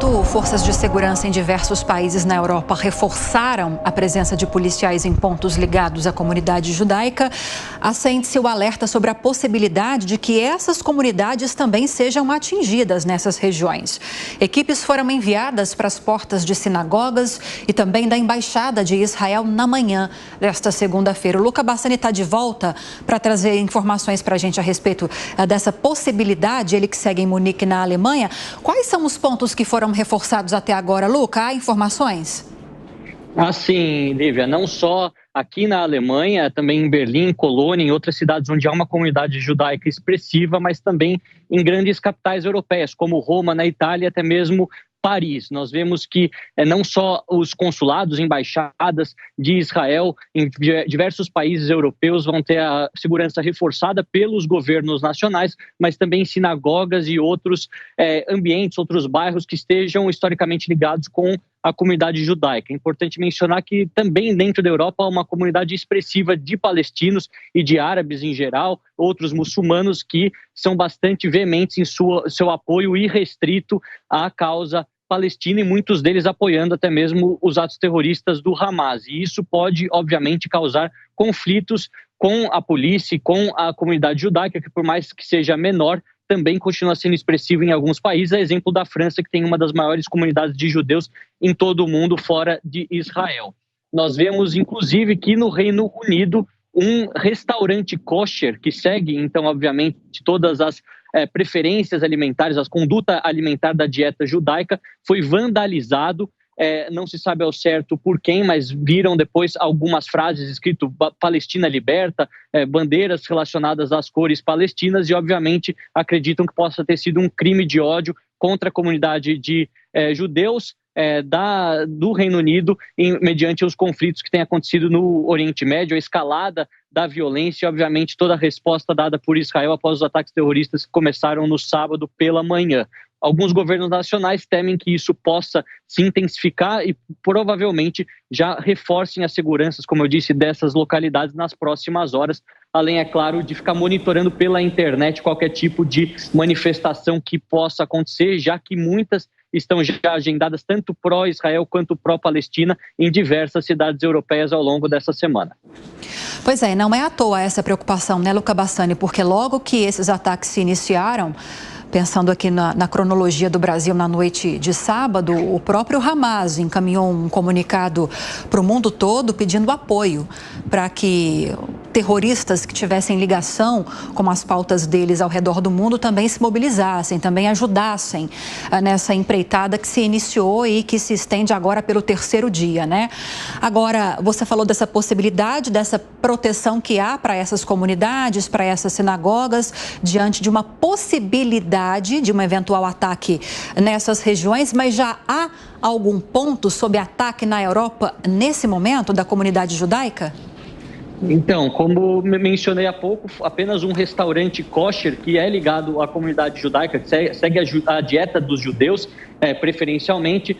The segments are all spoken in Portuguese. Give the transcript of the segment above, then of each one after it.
Enquanto forças de segurança em diversos países na Europa reforçaram a presença de policiais em pontos ligados à comunidade judaica, acende-se o alerta sobre a possibilidade de que essas comunidades também sejam atingidas nessas regiões. Equipes foram enviadas para as portas de sinagogas e também da Embaixada de Israel na manhã desta segunda-feira. O Luca Bassani está de volta para trazer informações para a gente a respeito dessa possibilidade, ele que segue em Munique, na Alemanha. Quais são os pontos que foram reforçados até agora, Luca? Há informações? Sim, Lívia, não só aqui na Alemanha, também em Berlim, Colônia, em outras cidades onde há uma comunidade judaica expressiva, mas também em grandes capitais europeias, como Roma, na Itália, até mesmo Paris. Nós vemos que não só os consulados, embaixadas de Israel em diversos países europeus vão ter a segurança reforçada pelos governos nacionais, mas também sinagogas e outros ambientes, outros bairros que estejam historicamente ligados com a comunidade judaica. É importante mencionar que também dentro da Europa há uma comunidade expressiva de palestinos e de árabes em geral, outros muçulmanos que são bastante veementes em seu apoio irrestrito à causa palestina e muitos deles apoiando até mesmo os atos terroristas do Hamas. E isso pode, obviamente, causar conflitos com a polícia e com a comunidade judaica, que por mais que seja menor, também continua sendo expressivo em alguns países, a exemplo da França, que tem uma das maiores comunidades de judeus em todo o mundo, fora de Israel. Nós vemos, inclusive, que no Reino Unido, um restaurante kosher, que segue, então, obviamente, todas as preferências alimentares, a conduta alimentar da dieta judaica, foi vandalizado. Não se sabe ao certo por quem, mas viram depois algumas frases escrito Palestina liberta, bandeiras relacionadas às cores palestinas e obviamente acreditam que possa ter sido um crime de ódio contra a comunidade de judeus do Reino Unido mediante os conflitos que têm acontecido no Oriente Médio, a escalada da violência e obviamente toda a resposta dada por Israel após os ataques terroristas que começaram no sábado pela manhã. Alguns governos nacionais temem que isso possa se intensificar e provavelmente já reforcem as seguranças, como eu disse, dessas localidades nas próximas horas, além, é claro, de ficar monitorando pela internet qualquer tipo de manifestação que possa acontecer, já que muitas estão já agendadas tanto pró-Israel quanto pró-Palestina em diversas cidades europeias ao longo dessa semana. Pois é, não é à toa essa preocupação, né, Luca Bassani? Porque logo que esses ataques se iniciaram, pensando aqui na cronologia do Brasil na noite de sábado, o próprio Hamas encaminhou um comunicado para o mundo todo pedindo apoio para que terroristas que tivessem ligação com as pautas deles ao redor do mundo também se mobilizassem, também ajudassem nessa empreitada que se iniciou e que se estende agora pelo terceiro dia, né? Agora, você falou dessa possibilidade, dessa proteção que há para essas comunidades, para essas sinagogas, diante de uma possibilidade de um eventual ataque nessas regiões, mas já há algum ponto sob ataque na Europa nesse momento da comunidade judaica? Então, como mencionei há pouco, apenas um restaurante kosher que é ligado à comunidade judaica, que segue a dieta dos judeus, preferencialmente,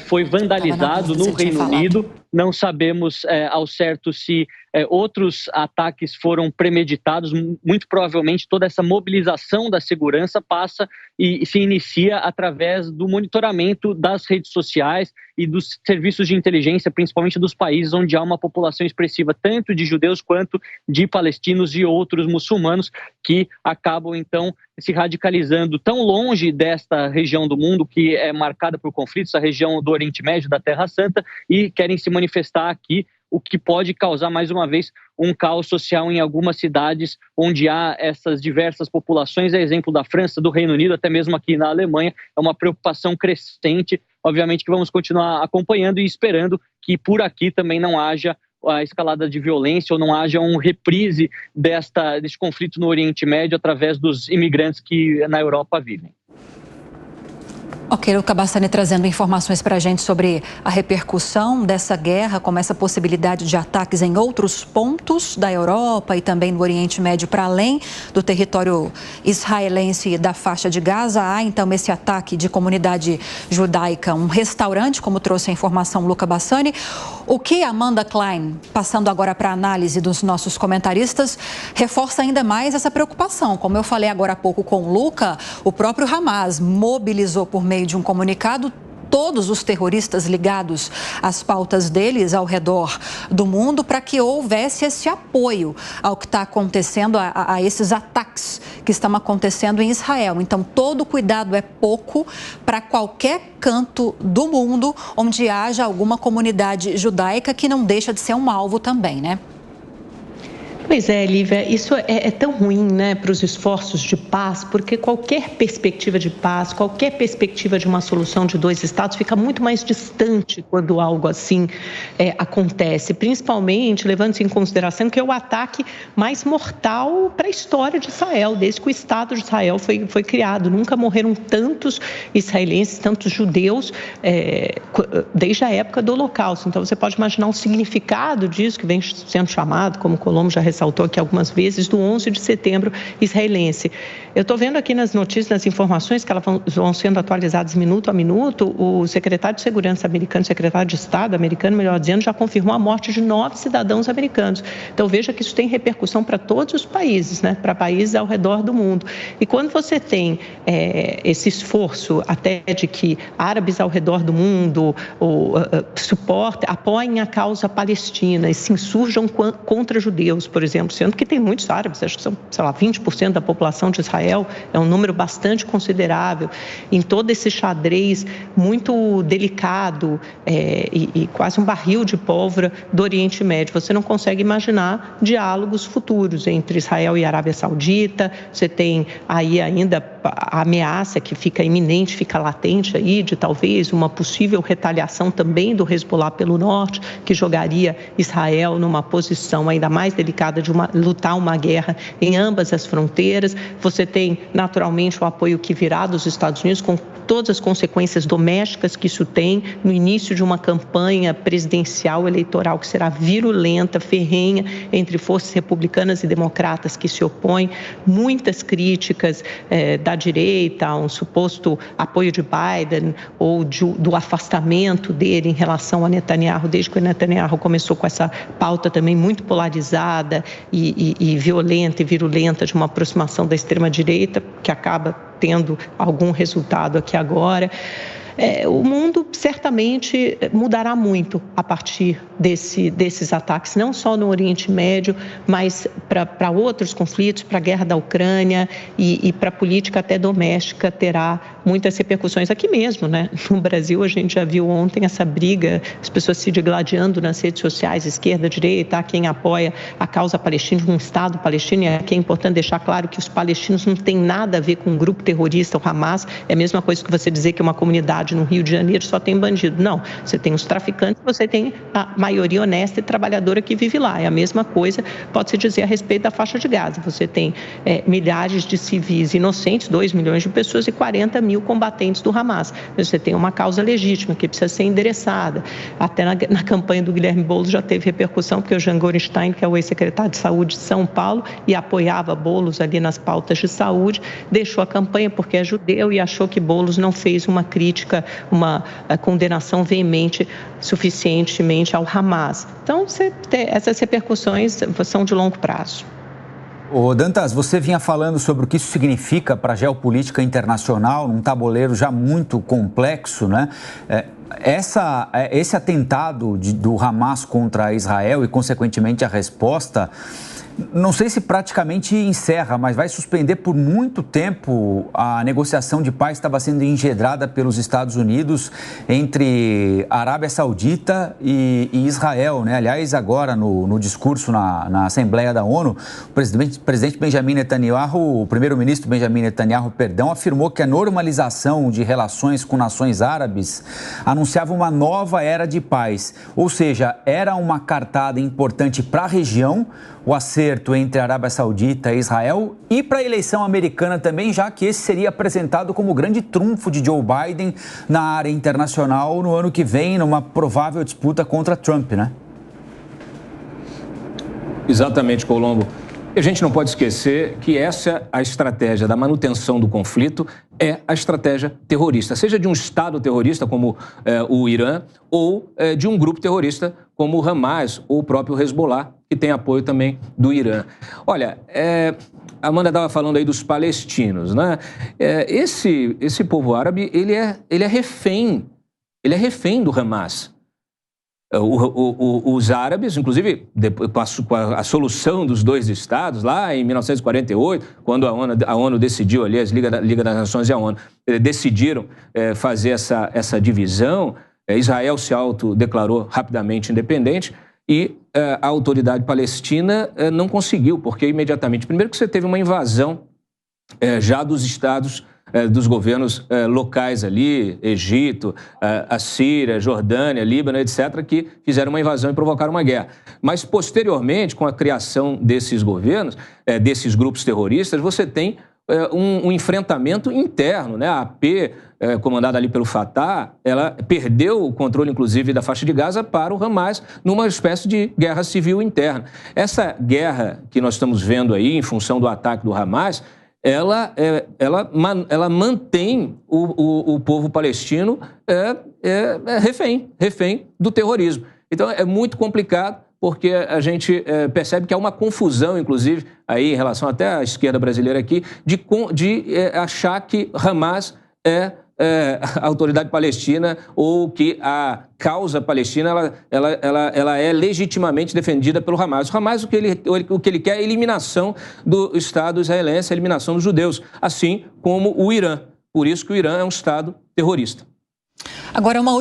foi vandalizado no Reino Unido. Não sabemos ao certo se outros ataques foram premeditados. Muito provavelmente toda essa mobilização da segurança passa e se inicia através do monitoramento das redes sociais e dos serviços de inteligência, principalmente dos países onde há uma população expressiva tanto de judeus quanto de palestinos e outros muçulmanos que acabam então se radicalizando tão longe desta região do mundo que é marcada por conflitos, a região do Oriente Médio, da Terra Santa, e querem se manifestar aqui, o que pode causar, mais uma vez, um caos social em algumas cidades onde há essas diversas populações. É exemplo da França, do Reino Unido, até mesmo aqui na Alemanha. É uma preocupação crescente. Obviamente que vamos continuar acompanhando e esperando que por aqui também não haja a escalada de violência ou não haja um reprise desse conflito no Oriente Médio através dos imigrantes que na Europa vivem. Ok, Luca Bassani trazendo informações para a gente sobre a repercussão dessa guerra, como essa possibilidade de ataques em outros pontos da Europa e também no Oriente Médio, para além do território israelense da faixa de Gaza. Há então esse ataque de comunidade judaica, um restaurante, como trouxe a informação Luca Bassani. O que Amanda Klein, passando agora para a análise dos nossos comentaristas, reforça ainda mais essa preocupação. Como eu falei agora há pouco com o Luca, o próprio Hamas mobilizou por meio meio de um comunicado, todos os terroristas ligados às pautas deles ao redor do mundo para que houvesse esse apoio ao que está acontecendo, a esses ataques que estão acontecendo em Israel. Então, todo cuidado é pouco para qualquer canto do mundo onde haja alguma comunidade judaica que não deixa de ser um alvo também, né? Pois é, Lívia, isso é tão ruim, né, para os esforços de paz, porque qualquer perspectiva de paz, qualquer perspectiva de uma solução de dois estados fica muito mais distante quando algo assim acontece, principalmente levando-se em consideração que é o ataque mais mortal para a história de Israel, desde que o Estado de Israel foi criado. Nunca morreram tantos israelenses, tantos judeus, desde a época do Holocausto. Então, você pode imaginar o significado disso, que vem sendo chamado, como o Colombo já ressaltou aqui algumas vezes, do 11 de setembro israelense. Eu estou vendo aqui nas notícias, nas informações que elas vão sendo atualizadas minuto a minuto, o secretário de Segurança americano, secretário de Estado americano, melhor dizendo, já confirmou a morte de 9 cidadãos americanos. Então, veja que isso tem repercussão para todos os países, né? Para países ao redor do mundo. E quando você tem esse esforço até de que árabes ao redor do mundo apoiem a causa palestina e se insurjam contra judeus, por exemplo, sendo que tem muitos árabes, acho que são, 20% da população de Israel, é um número bastante considerável, em todo esse xadrez muito delicado e quase um barril de pólvora do Oriente Médio. Você não consegue imaginar diálogos futuros entre Israel e Arábia Saudita. Você tem aí ainda a ameaça que fica iminente, fica latente aí de talvez uma possível retaliação também do Hezbollah pelo norte, que jogaria Israel numa posição ainda mais delicada de lutar uma guerra em ambas as fronteiras. Você tem, naturalmente, o apoio que virá dos Estados Unidos, com todas as consequências domésticas que isso tem, no início de uma campanha presidencial eleitoral que será virulenta, ferrenha, entre forças republicanas e democratas que se opõem, muitas críticas da direita a um suposto apoio de Biden ou do afastamento dele em relação a Netanyahu, desde que o Netanyahu começou com essa pauta também muito polarizada e violenta e virulenta de uma aproximação da extrema-direita, que acaba tendo algum resultado aqui agora. O mundo certamente mudará muito a partir desses ataques, não só no Oriente Médio, mas para outros conflitos, para a guerra da Ucrânia e para a política até doméstica terá muitas repercussões aqui mesmo, né? No Brasil, a gente já viu ontem essa briga, as pessoas se digladiando nas redes sociais, esquerda, direita, há quem apoia a causa palestina, um Estado palestino, e aqui é importante deixar claro que os palestinos não têm nada a ver com um grupo terrorista, o Hamas. É a mesma coisa que você dizer que uma comunidade no Rio de Janeiro só tem bandido. Não, você tem os traficantes, você tem a maioria honesta e trabalhadora que vive lá. É a mesma coisa, pode-se dizer, a respeito da faixa de Gaza. Você tem milhares de civis inocentes, 2 milhões de pessoas e 40 mil combatentes do Hamas. Você tem uma causa legítima que precisa ser endereçada. Até na campanha do Guilherme Boulos já teve repercussão, porque o Jean Gorenstein, que é o ex-secretário de Saúde de São Paulo e apoiava Boulos ali nas pautas de saúde, deixou a campanha porque é judeu e achou que Boulos não fez uma crítica, uma condenação veemente suficientemente ao Hamas. Então, essas repercussões são de longo prazo. Ô Dantas, você vinha falando sobre o que isso significa para a geopolítica internacional, num tabuleiro já muito complexo, né? Esse atentado do Hamas contra Israel e, consequentemente, a resposta, não sei se praticamente encerra, mas vai suspender por muito tempo a negociação de paz que estava sendo engendrada pelos Estados Unidos entre a Arábia Saudita e Israel, né? Aliás, agora no discurso na Assembleia da ONU, o presidente Benjamin Netanyahu, o primeiro-ministro Benjamin Netanyahu, afirmou que a normalização de relações com nações árabes anunciava uma nova era de paz, ou seja, era uma cartada importante para a região, o acerto entre a Arábia Saudita e Israel, e para a eleição americana também, já que esse seria apresentado como o grande trunfo de Joe Biden na área internacional no ano que vem, numa provável disputa contra Trump, né? Exatamente, Colombo. E a gente não pode esquecer que essa, a estratégia da manutenção do conflito, é a estratégia terrorista, seja de um Estado terrorista como o Irã ou de um grupo terrorista como o Hamas ou o próprio Hezbollah, que tem apoio também do Irã. Olha, a Amanda estava falando aí dos palestinos, né? Esse povo árabe, ele é refém do Hamas. Os árabes, inclusive, com a solução dos 2 estados, lá em 1948, quando a ONU decidiu, aliás, Liga das Nações e a ONU decidiram fazer essa divisão, Israel se autodeclarou rapidamente independente e a autoridade palestina não conseguiu, porque imediatamente, primeiro que você teve uma invasão já dos estados, dos governos locais ali, Egito, a Síria, Jordânia, Líbano, etc., que fizeram uma invasão e provocaram uma guerra. Mas, posteriormente, com a criação desses governos, desses grupos terroristas, você tem um enfrentamento interno, né? A AP, comandada ali pelo Fatah, ela perdeu o controle, inclusive, da faixa de Gaza para o Hamas numa espécie de guerra civil interna. Essa guerra que nós estamos vendo aí, em função do ataque do Hamas, ela mantém o povo palestino refém do terrorismo. Então, é muito complicado, porque a gente percebe que há uma confusão, inclusive, aí em relação até à esquerda brasileira aqui, de achar que Hamas a autoridade palestina ou que a causa palestina ela é legitimamente defendida pelo Hamas. O Hamas, o que ele quer é a eliminação do Estado israelense, a eliminação dos judeus, assim como o Irã. Por isso que o Irã é um Estado terrorista. Agora, uma